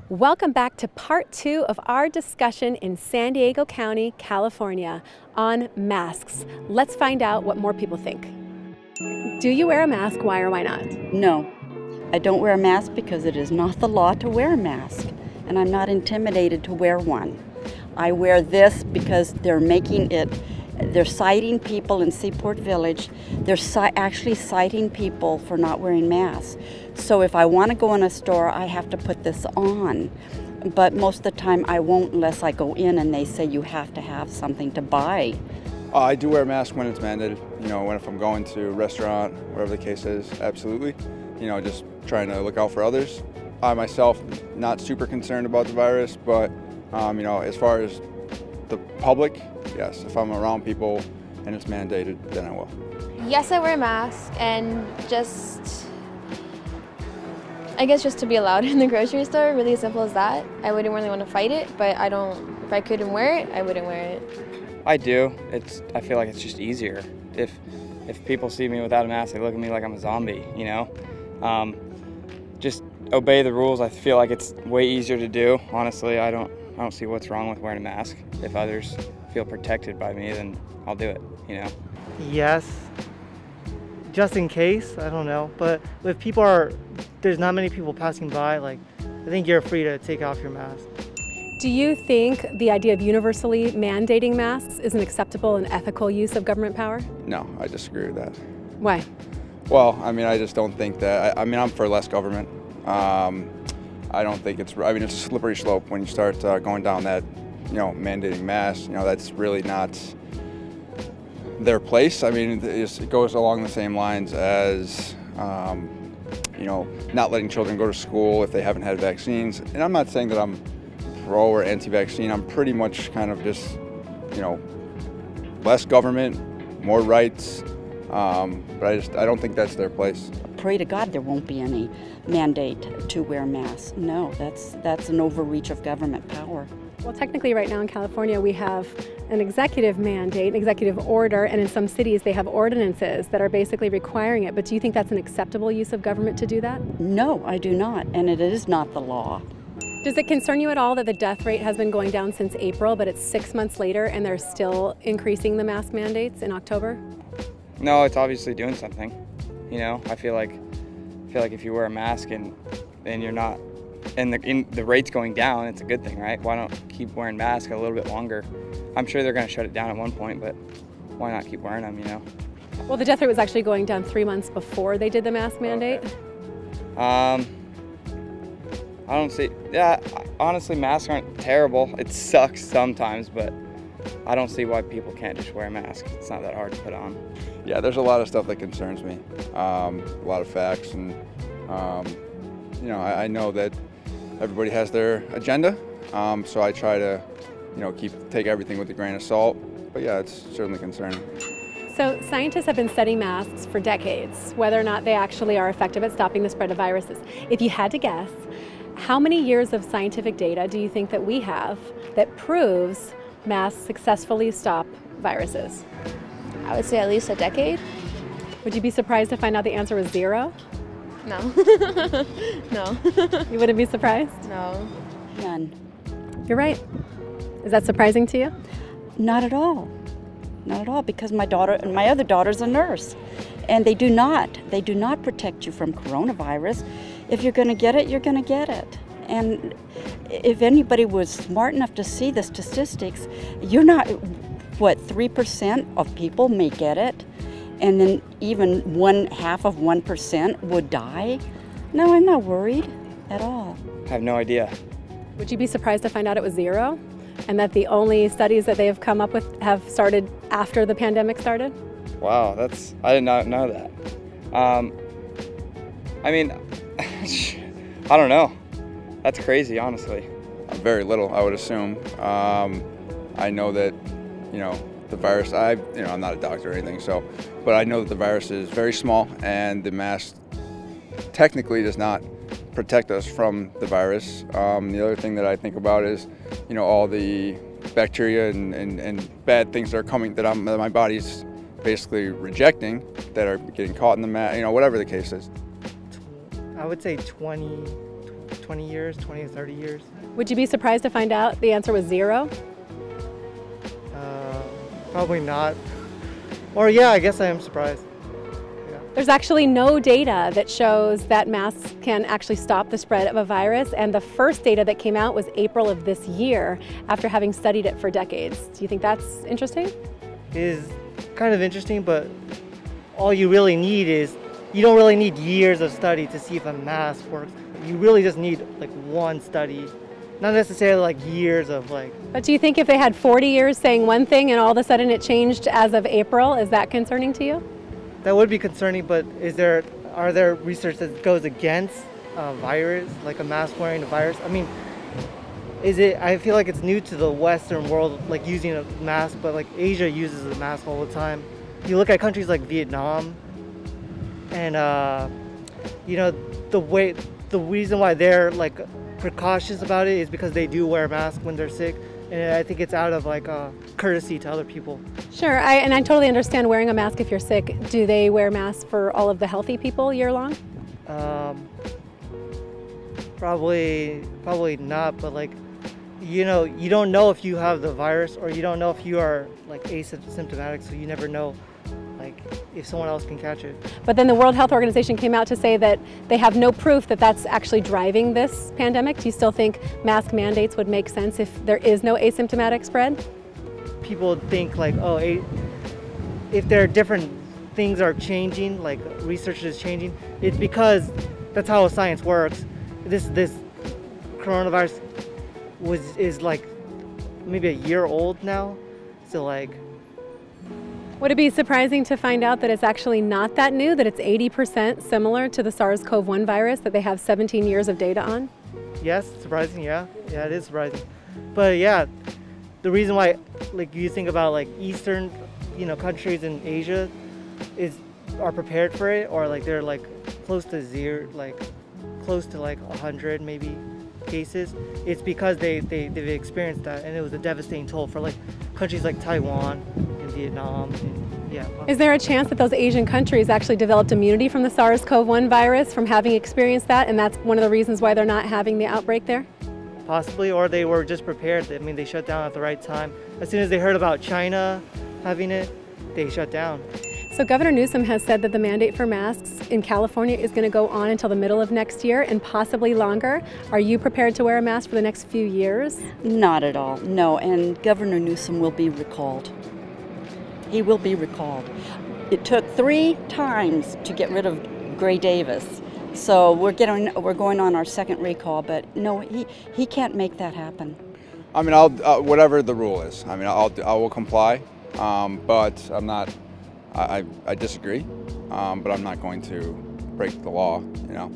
Welcome back to part 2 of our discussion in San Diego County, California on masks. Let's find out what more people think. Do you wear a mask? Why or why not? No, I don't wear a mask because it is not the law to wear a mask, and I'm not intimidated to wear one. I wear this because they're making it, they're citing people in Seaport Village. They're actually citing people for not wearing masks. So if I want to go in a store, I have to put this on. But most of the time I won't unless I go in and they say you have to have something to buy. I do wear a mask when it's mandated. If I'm going to a restaurant, whatever the case is, absolutely. Just trying to look out for others. I myself, not super concerned about the virus, but as far as the public, yes, if I'm around people and it's mandated, then I will. Yes, I wear a mask, and I guess just to be allowed in the grocery store, really as simple as that. I wouldn't really want to fight it, but if I couldn't wear it, I wouldn't wear it. I do. I feel like it's just easier. If people see me without a mask, they look at me like I'm a zombie, Just obey the rules. I feel like it's way easier to do. Honestly, I don't see what's wrong with wearing a mask. If others feel protected by me, then I'll do it, Yes, just in case, I don't know. But if there's not many people passing by, I think you're free to take off your mask. Do you think the idea of universally mandating masks is an acceptable and ethical use of government power? No, I disagree with that. Why? Well, I just don't think that, I'm for less government. I don't think it's a slippery slope when you start going down that, mandating masks, that's really not their place. It goes along the same lines as, not letting children go to school if they haven't had vaccines. And I'm not saying that I'm pro or anti-vaccine. I'm pretty much kind of just, less government, more rights. But I don't think that's their place. Pray to God there won't be any mandate to wear masks. No, that's an overreach of government power. Well, technically right now in California we have an executive mandate, an executive order, and in some cities they have ordinances that are basically requiring it. But do you think that's an acceptable use of government to do that? No, I do not, and it is not the law. Does it concern you at all that the death rate has been going down since April, but it's 6 months later and they're still increasing the mask mandates in October? No, it's obviously doing something. I feel like if you wear a mask and you're not, and the rate's going down, it's a good thing, right? Why not keep wearing masks a little bit longer? I'm sure they're going to shut it down at one point, but why not keep wearing them, Well, the death rate was actually going down 3 months before they did the mask mandate. Okay. I don't see, honestly, masks aren't terrible. It sucks sometimes, but I don't see why people can't just wear a mask. It's not that hard to put on. Yeah, there's a lot of stuff that concerns me, a lot of facts, and I know that everybody has their agenda, so I try to, take everything with a grain of salt. But yeah, it's certainly concerning. So scientists have been studying masks for decades, whether or not they actually are effective at stopping the spread of viruses. If you had to guess, how many years of scientific data do you think that we have that proves masks successfully stop viruses? I would say at least a decade. Would you be surprised to find out the answer was 0? No. No. You wouldn't be surprised? No. None. You're right. Is that surprising to you? Not at all. Not at all, because my other daughter's a nurse, and they do not protect you from coronavirus. If you're going to get it, you're going to get it. And if anybody was smart enough to see the statistics, you're not, 3% of people may get it, and then even 0.5% would die? No, I'm not worried at all. I have no idea. Would you be surprised to find out it was 0? And that the only studies that they have come up with have started after the pandemic started? Wow, I did not know that. I don't know. That's crazy, honestly. Very little, I would assume. I know that, the virus, I'm not a doctor or anything, but I know that the virus is very small, and the mask technically does not protect us from the virus. The other thing that I think about is, all the bacteria and bad things that are coming that my body's basically rejecting, that are getting caught in the mask, whatever the case is. I would say 20 20 years, 20 to 30 years. Would you be surprised to find out the answer was 0? Probably not. Or yeah, I guess I am surprised. There's actually no data that shows that masks can actually stop the spread of a virus, and the first data that came out was April of this year after having studied it for decades. Do you think that's interesting? It is kind of interesting, but all you really need is, you don't really need years of study to see if a mask works. You really just need like one study, not necessarily like years of like. But do you think if they had 40 years saying one thing and all of a sudden it changed as of April, is that concerning to you? That would be concerning, but are there research that goes against a virus, like a mask wearing a virus? I mean, I feel like it's new to the Western world, like using a mask, but like Asia uses a mask all the time. You look at countries like Vietnam, and you know, the reason why they're like precautious about it is because they do wear a mask when they're sick, and I think it's out of like courtesy to other people. Sure, and I totally understand wearing a mask if you're sick. Do they wear masks for all of the healthy people year long? Probably not, but like, you know, you don't know if you have the virus, or you don't know if you are like asymptomatic, so you never know like if someone else can catch it. But then the World Health Organization came out to say that they have no proof that that's actually driving this pandemic. Do you still think mask mandates would make sense if there is no asymptomatic spread? People think like, oh, if there are different things are changing, like research is changing, it's because that's how science works. This coronavirus is like maybe a year old now, so like. Would it be surprising to find out that it's actually not that new, that it's 80% similar to the SARS-CoV-1 virus that they have 17 years of data on? Yes, surprising, yeah. Yeah, it is surprising. But yeah, the reason why, like, you think about like Eastern, you know, countries in Asia are prepared for it, or like they're like close to zero, like close to like 100 maybe cases, it's because they've experienced that, and it was a devastating toll for like countries like Taiwan and Vietnam. And, yeah. Is there a chance that those Asian countries actually developed immunity from the SARS-CoV-1 virus from having experienced that, and that's one of the reasons why they're not having the outbreak there? Possibly, or they were just prepared. I mean, they shut down at the right time. As soon as they heard about China having it, they shut down. So Governor Newsom has said that the mandate for masks in California is going to go on until the middle of next year and possibly longer. Are you prepared to wear a mask for the next few years? Not at all, no, and Governor Newsom will be recalled. He will be recalled. It took 3 times to get rid of Gray Davis, so we're going on our second recall, but no, he can't make that happen. I mean, whatever the rule is, I mean, I will comply, but I'm not. I disagree, but I'm not going to break the law, you know.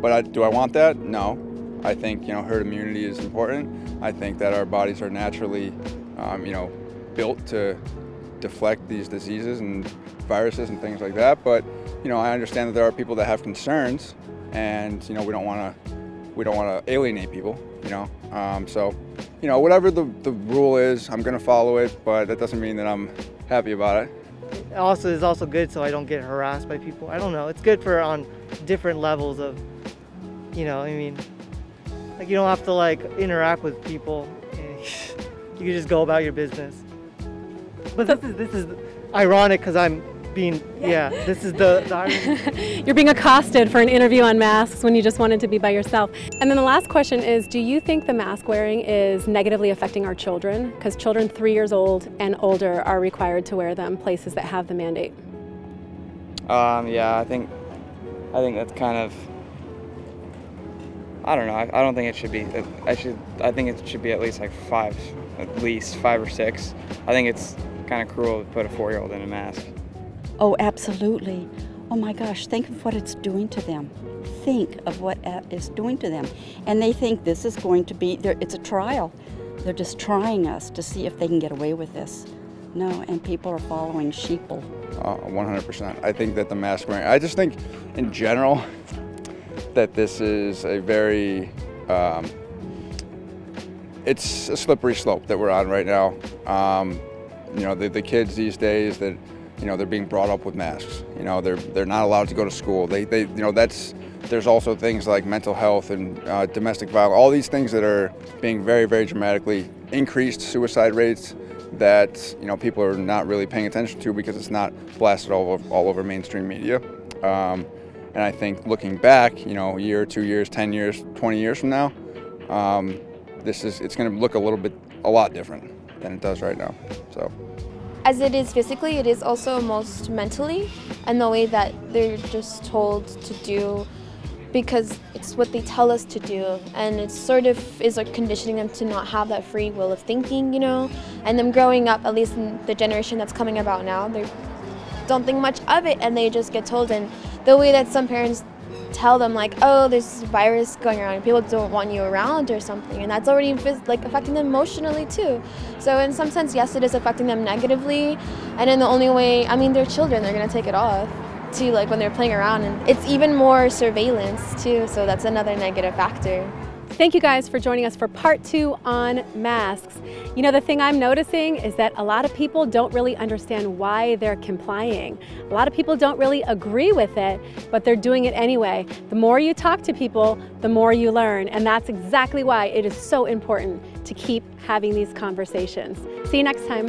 But do I want that? No. I think, you know, herd immunity is important. I think that our bodies are naturally, you know, built to deflect these diseases and viruses and things like that. But, you know, I understand that there are people that have concerns, and, you know, we don't want to alienate people, you know. So, you know, whatever the rule is, I'm going to follow it, but that doesn't mean that I'm happy about it. It's also good so I don't get harassed by people. I don't know. It's good for on different levels of, you know, I mean, like you don't have to like interact with people. You can just go about your business. But this is ironic because I'm being, yeah, this is the irony. You're being accosted for an interview on masks when you just wanted to be by yourself. And then the last question is, do you think the mask wearing is negatively affecting our children? Because children 3 years old and older are required to wear them places that have the mandate. Yeah, I think that's kind of, I don't know. I don't think it should be. I think it should be at least like 5 or 6. I think it's kind of cruel to put a 4-year-old in a mask. Oh, absolutely. Oh my gosh, think of what it's doing to them. Think of what it's doing to them. And they think this is going to be, it's a trial. They're just trying us to see if they can get away with this. No, and people are following sheeple. 100%. I think that the mask wearing, I just think in general that this is a very, it's a slippery slope that we're on right now. You know, the kids these days that, you know, they're being brought up with masks. You know, they're not allowed to go to school. You know, that's there's also things like mental health and domestic violence, all these things that are being very, very dramatically increased, suicide rates that people are not really paying attention to because it's not blasted all over mainstream media. And I think looking back, a year, 2 years, 10 years, 20 years from now, it's going to look a lot different than it does right now. So, as it is physically, it is also most mentally, and the way that they're just told to do because it's what they tell us to do, and it sort of is like conditioning them to not have that free will of thinking, and them growing up, at least in the generation that's coming about now, they don't think much of it, and they just get told. And the way that some parents tell them, like, oh, there's a virus going around and people don't want you around or something, and that's already affecting them emotionally too. So in some sense, yes, it is affecting them negatively, and in the only way, they're children, they're gonna take it off too, like when they're playing around, and it's even more surveillance too, so that's another negative factor. Thank you guys for joining us for part 2 on masks. The thing I'm noticing is that a lot of people don't really understand why they're complying. A lot of people don't really agree with it, but they're doing it anyway. The more you talk to people, the more you learn, and that's exactly why it is so important to keep having these conversations. See you next time.